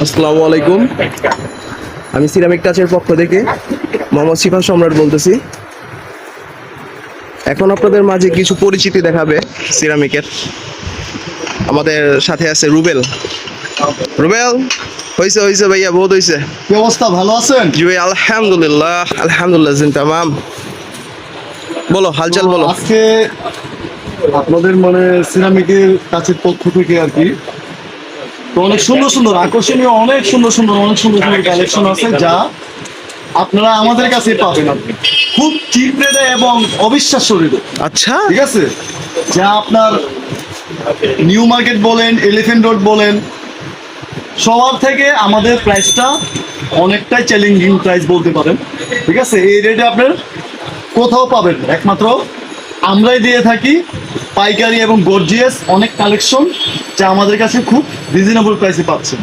আসসালামু আলাইকুম। আমি সিরামিক টাচের পক্ষ থেকে মোহাম্মদ শিফা সম্রাট বলতেছি। এখন আপনাদের মাঝে কিছু পরিচিতি দেখাবে সিরামিকের। আমাদের সাথে আছে রুবেল। রুবেল, হয়েছে হয়েছে ভাইয়া, বহুত হয়েছে। কি অবস্থা, ভালো আছেন? জি ভাই, আলহামদুলিল্লাহ আলহামদুলিল্লাহ তামাম। বলো, হালচাল বলো। আজকে আপনাদের সিরামিকের কাছের পক্ষ থেকে আর কি, তো অনেক সুন্দর সুন্দর আকর্ষণীয় অনেক সুন্দর সুন্দর কালেকশন আছে, যা আপনারা আমাদের কাছে পাবেন আপনি খুব চিপ রেটে এবং অবিশ্বাস্য রেটে। আচ্ছা, ঠিক আছে, যা আপনার নিউ মার্কেট বলেন, এলিফ্যান্ট রোড বলেন, সবার থেকে আমাদের প্রাইসটা অনেকটাই চ্যালেঞ্জিং প্রাইস বলতে পারেন। ঠিক আছে, এই রেটে আপনার কোথাও পাবেন না, একমাত্র আমরাই দিয়ে থাকি। পাইকারি এবং গর্জিয়াস অনেক কালেকশন, যা আমাদের কাছে খুব রিজনেবল প্রাইসে পাচ্ছেন।